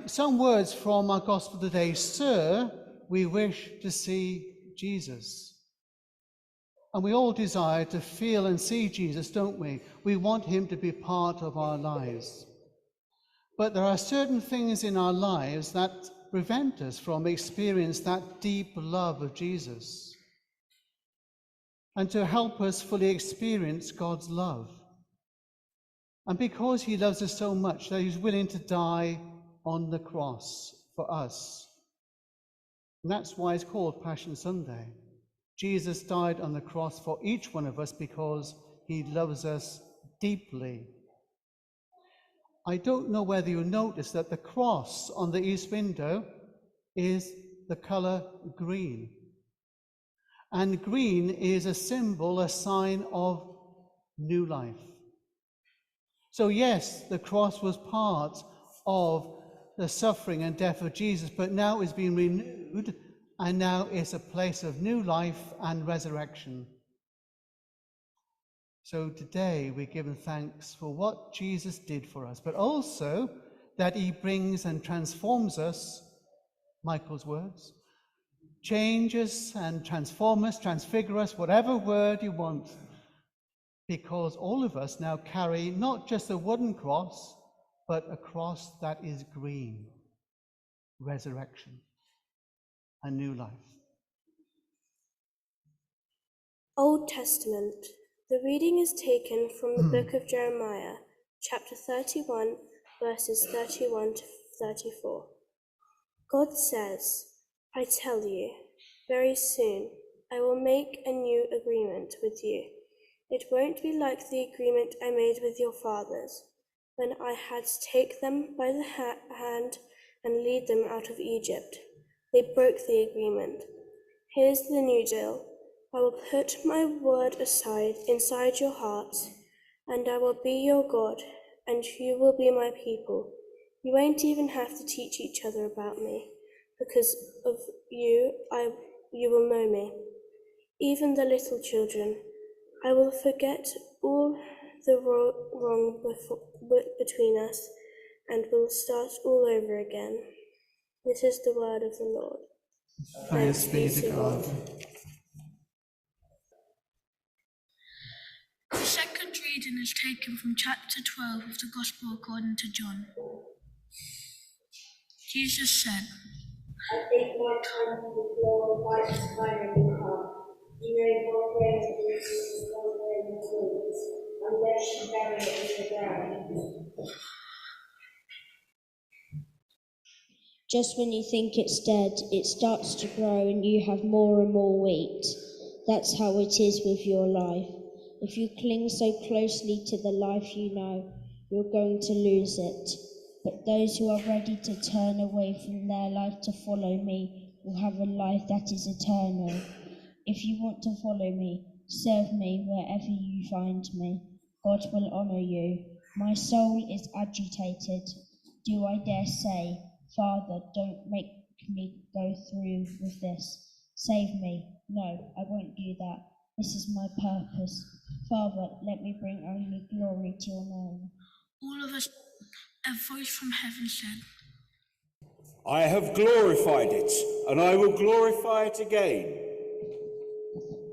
Some words from our Gospel today. Sir, we wish to see Jesus. And we all desire to feel and see Jesus, don't we? We want him to be part of our lives. But there are certain things in our lives that prevent us from experiencing that deep love of Jesus and to help us fully experience God's love. And because he loves us so much that he's willing to die on the cross for us. And that's why it's called Passion Sunday. Jesus died on the cross for each one of us because he loves us deeply. I don't know whether you noticed that the cross on the east window is the color green. And green is a symbol, a sign of new life. So yes, the cross was part of the suffering and death of Jesus, but now it's been renewed, and now it's a place of new life and resurrection. So today we're given thanks for what Jesus did for us, but also that he brings and transforms us, Michael's words, changes and transform us, transfigure us, whatever word you want, because all of us now carry not just a wooden cross, but a cross that is green, resurrection, a new life. Old Testament. The reading is taken from the book of Jeremiah, chapter 31, verses 31 to 34. God says, I tell you, very soon I will make a new agreement with you. It won't be like the agreement I made with your fathers, when I had to take them by the hand and lead them out of Egypt. They broke the agreement. Here's the new deal. I will put my word aside inside your hearts, and I will be your God, and you will be my people. You won't even have to teach each other about me. Because of you, you will know me. Even the little children. I will forget all the wrong between us, and will start all over again. This is the word of the Lord. Thanks be to God. The second reading is taken from chapter 12 of the Gospel according to John. Jesus said, I think my time to be glorified is finally come. You know what way to do is wandering the woods, unless you bury it in the ground. Just when you think it's dead, it starts to grow and you have more and more wheat. That's how it is with your life. If you cling so closely to the life you know, you're going to lose it. But those who are ready to turn away from their life to follow me will have a life that is eternal. If you want to follow me, serve me wherever you find me. God will honour you. My soul is agitated. Do I dare say, Father, don't make me go through with this. Save me. No, I won't do that. This is my purpose. Father, let me bring only glory to your name. all of us, a voice from heaven said, I have glorified it, and I will glorify it again.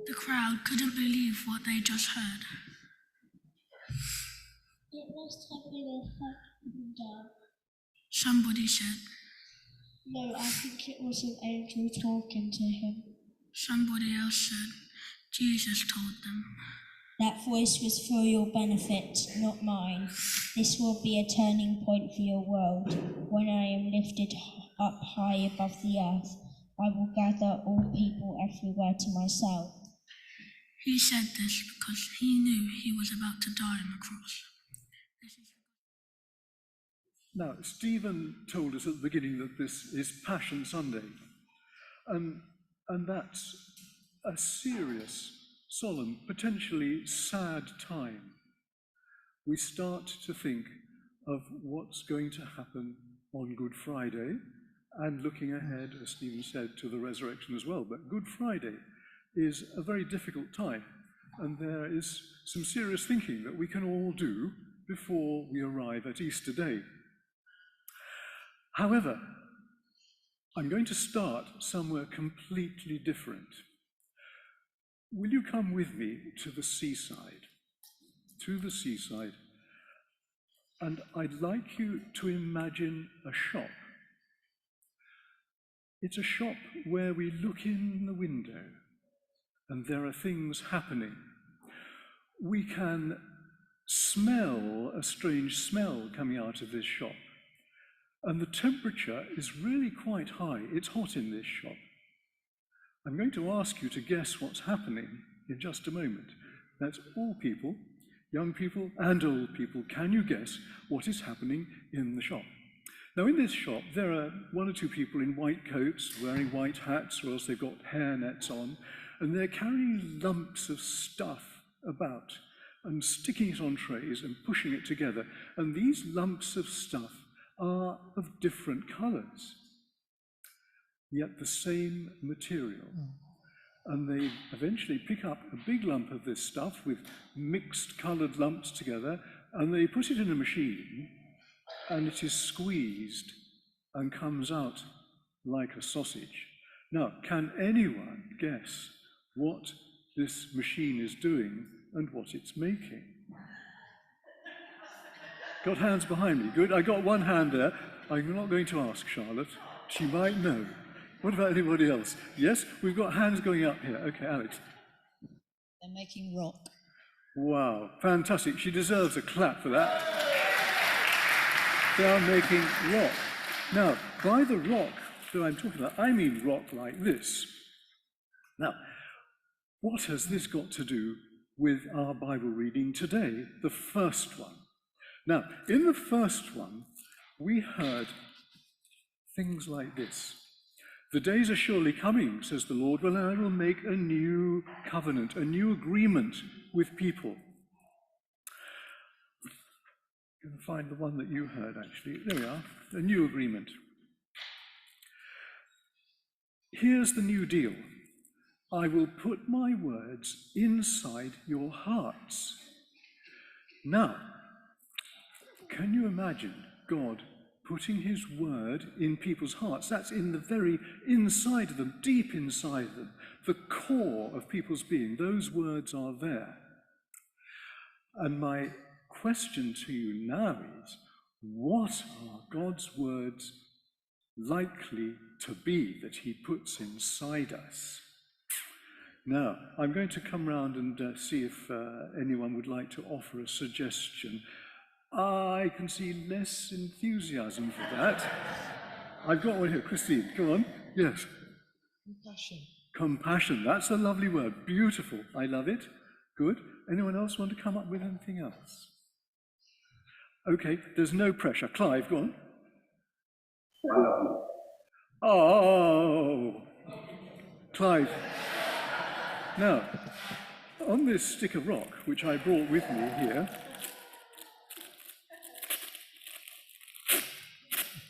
The crowd couldn't believe what they just heard. It must have been a thunder. Somebody said, No, I think it was an angel talking to him. somebody else said, Jesus told them. That voice was for your benefit, not mine. This will be a turning point for your world. When I am lifted up high above the earth, I will gather all people everywhere to myself. He said this because he knew he was about to die on the cross. Now, Stephen told us at the beginning that this is Passion Sunday, and that's a serious, solemn, potentially sad time. We start to think of what's going to happen on Good Friday, and looking ahead, as Stephen said, to the resurrection as well. But Good Friday is a very difficult time, and there is some serious thinking that we can all do before we arrive at Easter Day. However, I'm going to start somewhere completely different. Will you come with me to the seaside? To the seaside. And I'd like you to imagine a shop. It's a shop where we look in the window and there are things happening. We can smell a strange smell coming out of this shop. And the temperature is really quite high. It's hot in this shop. I'm going to ask you to guess what's happening in just a moment. That's all people, young people and old people. Can you guess what is happening in the shop? Now, in this shop, there are one or two people in white coats, wearing white hats, or else they've got hairnets on, and they're carrying lumps of stuff about and sticking it on trays and pushing it together. And these lumps of stuff are of different colours, yet the same material. And they eventually pick up a big lump of this stuff with mixed coloured lumps together, and they put it in a machine, and it is squeezed and comes out like a sausage. Now, can anyone guess what this machine is doing and what it's making? Got hands behind me? Good. I got one hand there. I'm not going to ask Charlotte. She might know. What about anybody else? Yes, we've got hands going up here. Okay, Alex. They're making rock. Wow, fantastic. She deserves a clap for that. They are making rock. Now, by the rock that I'm talking about, I mean rock like this. Now, what has this got to do with our Bible reading today, the first one? Now, in the first one, we heard things like this. The days are surely coming, says the Lord, when I will make a new covenant, a new agreement with people. You can find the one that you heard, actually. There we are, a new agreement. Here's the new deal. I will put my words inside your hearts. Now, can you imagine God putting his word in people's hearts? That's in the very inside of them, deep inside of them, the core of people's being. Those words are there. And my question to you now is, what are God's words likely to be that he puts inside us? Now, I'm going to come round and see if anyone would like to offer a suggestion. I can see less enthusiasm for that. I've got one here. Christine, go on. Yes. Compassion. Compassion. That's a lovely word. Beautiful. I love it. Good. Anyone else want to come up with anything else? Okay, there's no pressure. Clive, go on. Oh, Clive. Now, on this stick of rock, which I brought with me here,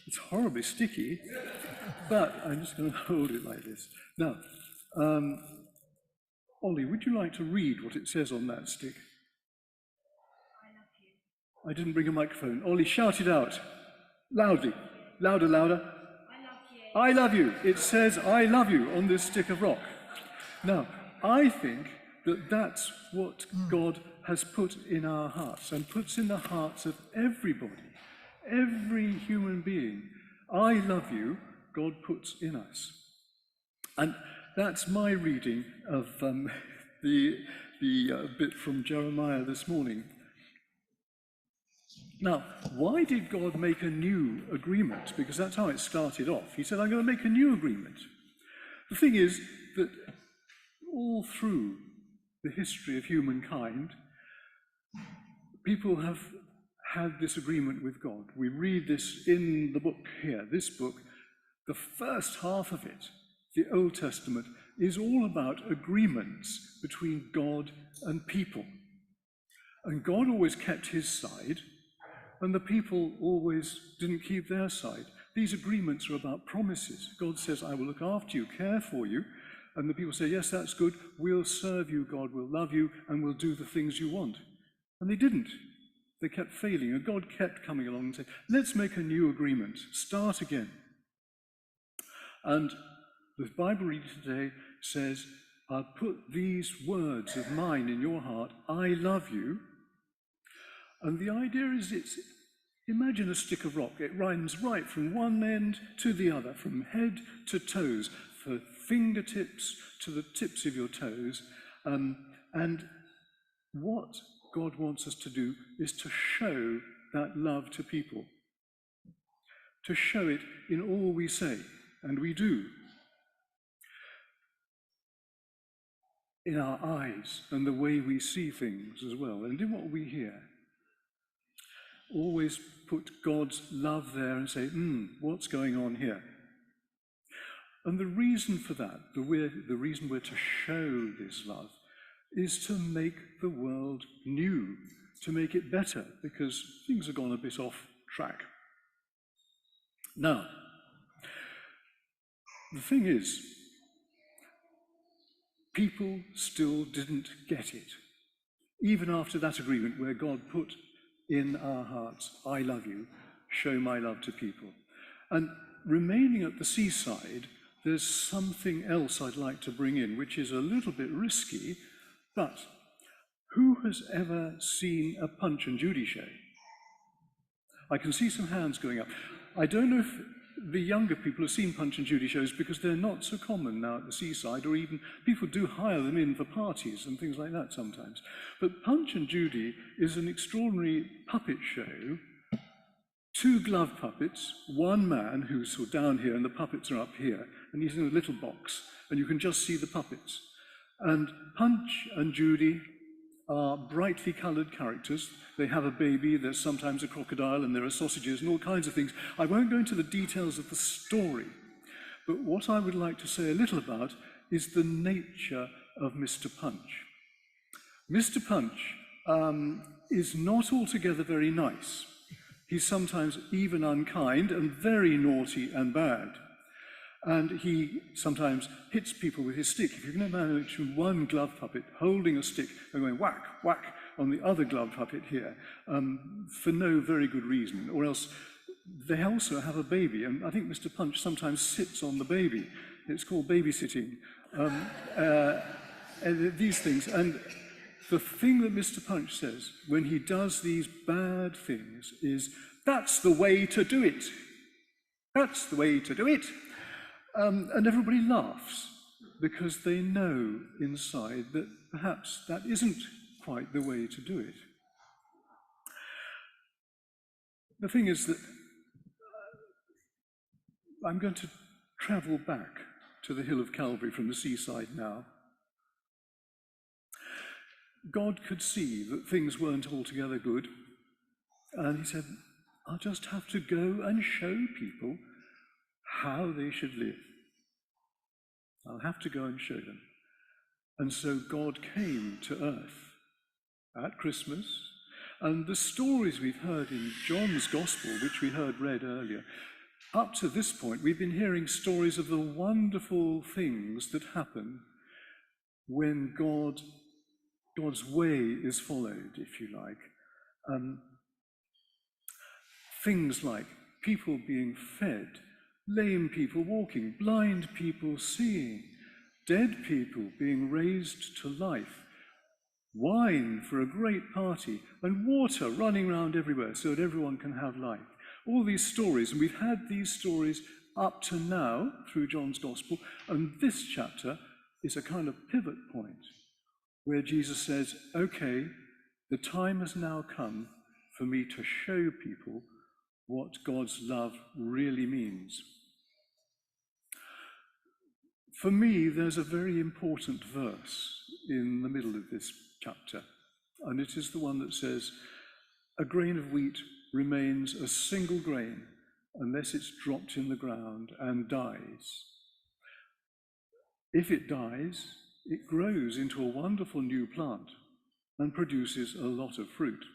it's horribly sticky, but I'm just going to hold it like this. Now, Ollie, would you like to read what it says on that stick? I love you. I didn't bring a microphone. Ollie, shout it out. Loudly. Louder, louder. I love you. I love you. It says, I love you on this stick of rock. Now, I think that that's what God has put in our hearts and puts in the hearts of everybody, every human being. I love you, God puts in us. And that's my reading of the bit from Jeremiah this morning. Now, why did God make a new agreement? Because that's how it started off. He said, I'm going to make a new agreement. The thing is that all through the history of humankind, people have had this agreement with God. We read this in the book here, this book. The first half of it, the Old Testament, is all about agreements between God and people. And God always kept his side, and the people always didn't keep their side. These agreements are about promises. God says, I will look after you, care for you. And the people say, yes, that's good. We'll serve you, God. We'll love you, and we'll do the things you want. And they didn't. They kept failing, and God kept coming along and saying, let's make a new agreement, start again. And the Bible reading today says, I'll put these words of mine in your heart, I love you. And the idea is imagine a stick of rock. It runs right from one end to the other, from head to toes, for fingertips to the tips of your toes. And what God wants us to do is to show that love to people, to show it in all we say, and we do. In our eyes and the way we see things as well, and in what we hear. Always put God's love there and say, what's going on here? And the reason for that, the reason we're to show this love, is to make the world new, to make it better, because things have gone a bit off track. Now, the thing is, people still didn't get it, even after that agreement where God put in our hearts, I love you, show my love to people. And remaining at the seaside, there's something else I'd like to bring in, which is a little bit risky, but who has ever seen a Punch and Judy show? I can see some hands going up. I don't know if the younger people have seen Punch and Judy shows because they're not so common now at the seaside, or even people do hire them in for parties and things like that sometimes. But Punch and Judy is an extraordinary puppet show. 2 glove puppets, 1 man who's sort of down here and the puppets are up here, and he's in a little box, and you can just see the puppets. And Punch and Judy are brightly coloured characters. They have a baby, there's sometimes a crocodile, and there are sausages and all kinds of things. I won't go into the details of the story, but what I would like to say a little about is the nature of Mr. Punch. Mr. Punch is not altogether very nice. He's sometimes even unkind and very naughty and bad. And he sometimes hits people with his stick. If you can imagine one glove puppet holding a stick and going whack, whack on the other glove puppet here, for no very good reason, or else they also have a baby, and I think Mr. Punch sometimes sits on the baby. It's called babysitting. These things. And the thing that Mr. Punch says when he does these bad things is, that's the way to do it. That's the way to do it. And everybody laughs because they know inside that perhaps that isn't quite the way to do it. The thing is that I'm going to travel back to the hill of Calvary from the seaside now. God could see that things weren't altogether good, and he said, I'll just have to go and show people how they should live. I'll have to go and show them. And so God came to earth at Christmas, and the stories we've heard in John's Gospel, which we heard read earlier, up to this point, we've been hearing stories of the wonderful things that happen when God's way is followed, if you like. Things like people being fed, lame people walking, blind people seeing, dead people being raised to life, wine for a great party, and water running around everywhere so that everyone can have life. All these stories, and we've had these stories up to now through John's Gospel, and this chapter is a kind of pivot point where Jesus says, okay, the time has now come for me to show people what God's love really means. For me, there's a very important verse in the middle of this chapter, and it is the one that says, a grain of wheat remains a single grain unless it's dropped in the ground and dies. If it dies, it grows into a wonderful new plant and produces a lot of fruit.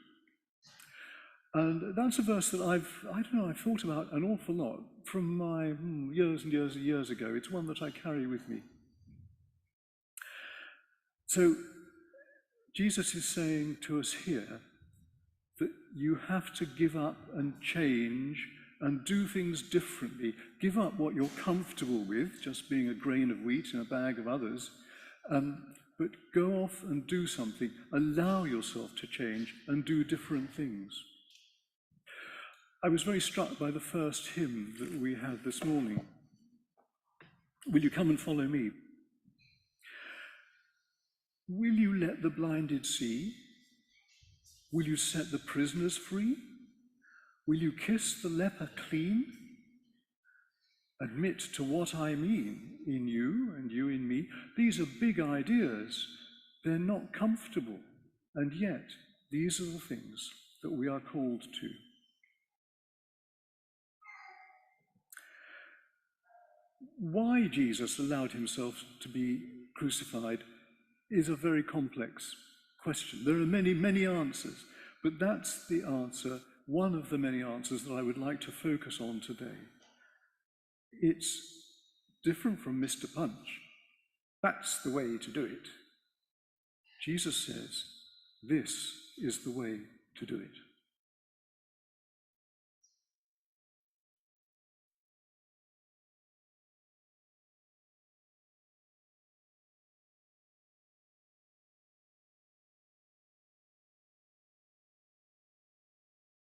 And that's a verse that I've thought about an awful lot from my years and years and years ago. It's one that I carry with me. So Jesus is saying to us here that you have to give up and change and do things differently. Give up what you're comfortable with, just being a grain of wheat in a bag of others, but go off and do something. Allow yourself to change and do different things. I was very struck by the first hymn that we had this morning. Will you come and follow me? Will you let the blinded see? Will you set the prisoners free? Will you kiss the leper clean? Admit to what I mean in you and you in me. These are big ideas. They're not comfortable. And yet, these are the things that we are called to. Why Jesus allowed himself to be crucified is a very complex question. There are many, many answers, but that's the answer, one of the many answers that I would like to focus on today. It's different from Mr. Punch. That's the way to do it. Jesus says, this is the way to do it.